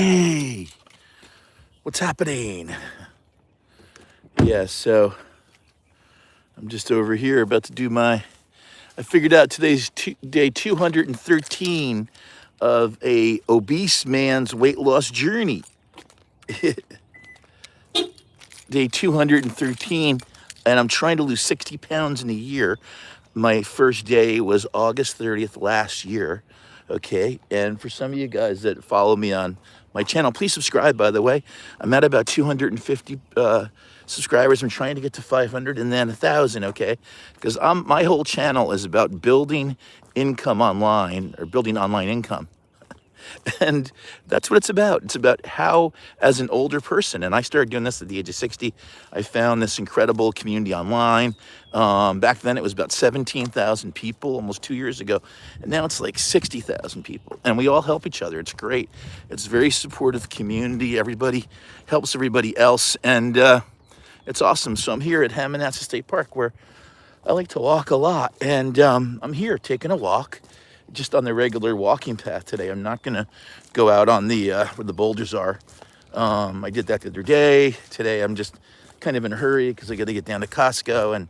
Hey, what's happening? Yeah, so I'm just over here about to do I figured out today's day 213 of a obese man's weight loss journey. Day 213, and I'm trying to lose 60 pounds in a year. My first day was August 30th last year. Okay, and for some of you guys that follow me on my channel, please subscribe, by the way. I'm at about 250 subscribers. I'm trying to get to 500 and then 1,000, okay? Because my whole channel is about building income online, or building online income. And that's what it's about. It's about how, as an older person, and I started doing this at the age of 60, I found this incredible community online. Back then it was about 17,000 people almost 2 years ago. And now it's like 60,000 people. And we all help each other. It's great. It's a very supportive community. Everybody helps everybody else. And it's awesome. So I'm here at Hammonasset State Park, where I like to walk a lot. And I'm here taking a walk just on the regular walking path today. I'm not gonna go out on the where the boulders are. I did that the other day. Today I'm just kind of in a hurry because I got to get down to Costco and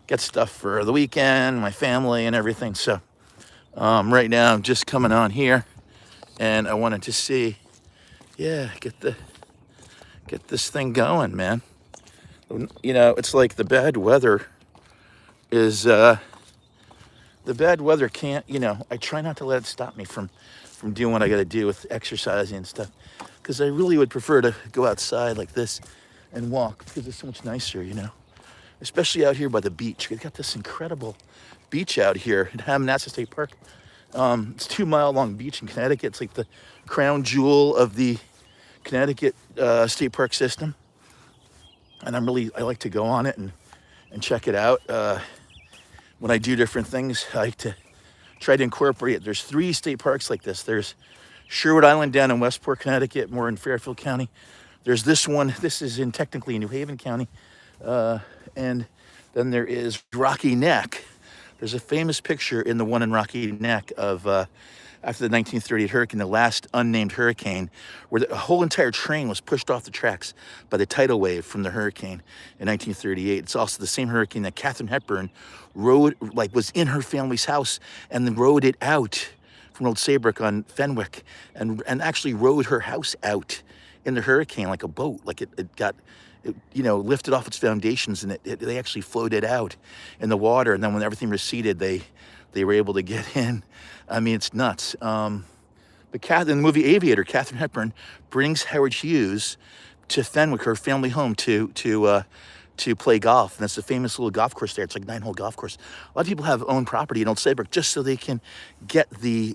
get stuff for the weekend, my family and everything. So right now I'm just coming on here, and I wanted to see, yeah, get this thing going, man. You know, it's like the bad weather is the bad weather can't, I try not to let it stop me from doing what I got to do with exercising and stuff, because I really would prefer to go outside like this and walk, because it's so much nicer, especially out here by the beach. We've got this incredible beach out here at Hammonasset State Park. It's a 2-mile long beach in Connecticut. It's like the crown jewel of the Connecticut state park system, and I like to go on it and check it out. When I do different things, I like to try to incorporate it. There's 3 state parks like this. There's Sherwood Island down in Westport, Connecticut, more in Fairfield County. There's this one. This is technically in New Haven County. And then there is Rocky Neck. There's a famous picture in the one in Rocky Neck of after the 1938 hurricane, the last unnamed hurricane, where the whole entire train was pushed off the tracks by the tidal wave from the hurricane in 1938. It's also the same hurricane that Katharine Hepburn was in her family's house and then rode it out from Old Saybrook on Fenwick, and actually rode her house out in the hurricane like a boat. Like it got lifted off its foundations, and they actually floated out in the water. And then when everything receded, they were able to get in. I mean, it's nuts. But in the movie Aviator, Katharine Hepburn brings Howard Hughes to Fenwick, her family home, to play golf. And that's a famous little golf course there. It's like a 9-hole golf course. A lot of people have owned property in Old Saybrook just so they can get the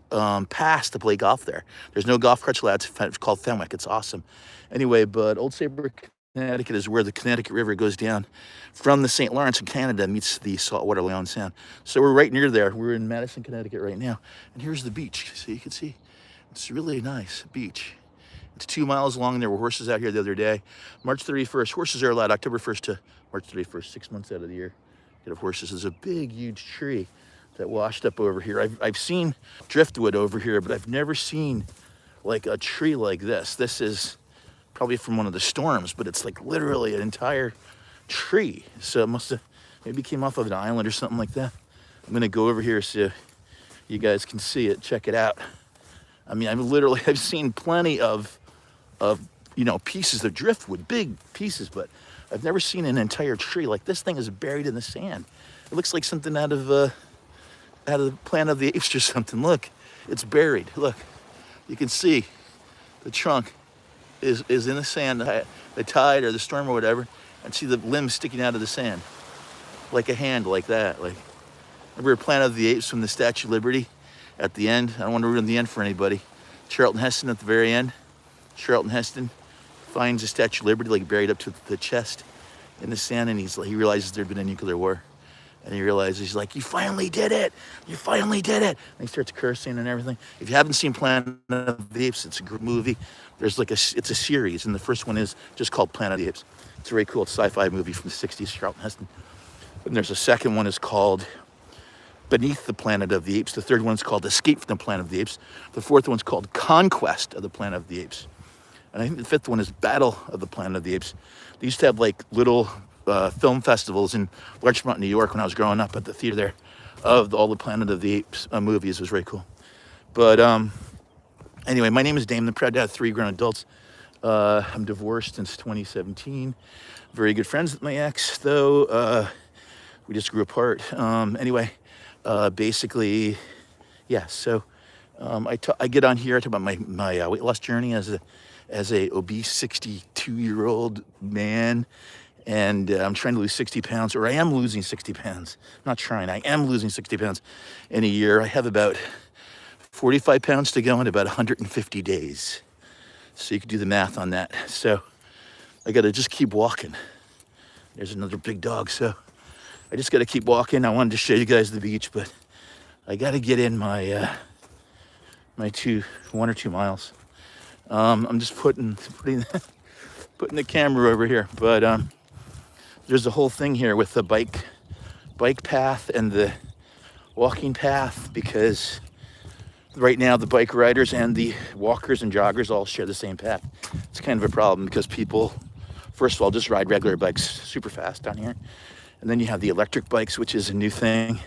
pass to play golf there. There's no golf carts allowed. It's called Fenwick. It's awesome. Anyway, but Old Saybrook, Connecticut is where the Connecticut River goes down from the St. Lawrence in Canada, meets the saltwater Leon Sound. So we're right near there. We're in Madison, Connecticut right now. And here's the beach. So you can see it's a really nice beach. It's 2 miles long. There were horses out here the other day. March 31st, horses are allowed October 1st to March 31st, 6 months out of the year. You have horses. There's a big, huge tree that washed up over here. I've seen driftwood over here, but I've never seen like a tree like this. This is probably from one of the storms, but it's like literally an entire tree. So it must have maybe came off of an island or something like that. I'm gonna go over here so you guys can see it, check it out. I mean, I've seen plenty of pieces of driftwood, big pieces, but I've never seen an entire tree. Like, this thing is buried in the sand. It looks like something out of the Planet of the Apes or something. Look, it's buried. Look, you can see the trunk is in the sand, the tide or the storm or whatever, and see the limbs sticking out of the sand, like a hand, like that. Like, remember Planet of the Apes from the Statue of Liberty at the end? I don't want to ruin the end for anybody. Charlton Heston at the very end. Charlton Heston finds the Statue of Liberty like buried up to the chest in the sand, and he realizes there'd been a nuclear war. And he realizes, he's like, you finally did it! You finally did it! And he starts cursing and everything. If you haven't seen Planet of the Apes, it's a great movie. It's a series, and the first one is just called Planet of the Apes. It's a very cool sci-fi movie from the 60s, Charlton Heston. And there's a second one is called Beneath the Planet of the Apes. The third one's called Escape from the Planet of the Apes. The fourth one's called Conquest of the Planet of the Apes. And I think the fifth one is Battle of the Planet of the Apes. They used to have like little film festivals in Larchmont, New York when I was growing up at the theater there of all the Planet of the Apes movies. It was very cool. But anyway, my name is Dame. I'm proud to have 3 grown adults. I'm divorced since 2017. Very good friends with my ex, though. We just grew apart. Anyway, basically, yeah. So I get on here. I talk about my weight loss journey as a obese 62-year-old man, and I'm trying to lose 60 pounds, or I am losing 60 pounds. I'm not trying. I am losing 60 pounds in a year. I have about 45 pounds to go in about 150 days. So you can do the math on that. So I got to just keep walking. There's another big dog. So I just got to keep walking. I wanted to show you guys the beach, but I got to get in my 1 or 2 miles. I'm just putting the camera over here, but there's a whole thing here with the bike path and the walking path, because right now the bike riders and the walkers and joggers all share the same path. It's kind of a problem because people, first of all, just ride regular bikes super fast down here. And then you have the electric bikes, which is a new thing.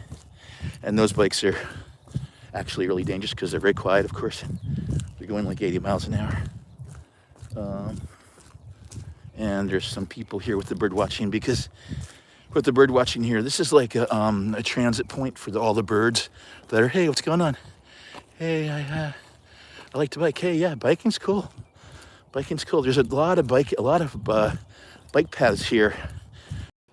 And those bikes are actually really dangerous because they're very quiet, of course. They're going like 80 miles an hour. And there's some people here with the bird watching, because with the bird watching here, this is like a transit point for all the birds that are, hey, what's going on? Hey, I like to bike. Hey, yeah, biking's cool. Biking's cool. There's a lot of bike paths here.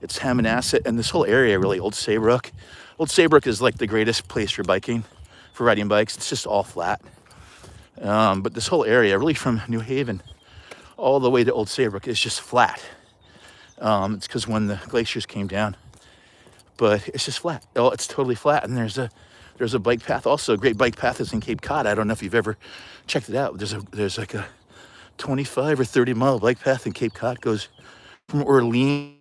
It's Hammonasset and this whole area, really. Old Saybrook. Old Saybrook is like the greatest place for biking, for riding bikes. It's just all flat. But this whole area, really from New Haven all the way to Old Saybrook, is just flat. It's because when the glaciers came down, but it's just flat. Oh, it's totally flat. And there's a bike path. Also, a great bike path is in Cape Cod. I don't know if you've ever checked it out. There's like a 25 or 30 mile bike path in Cape Cod. Goes from Orleans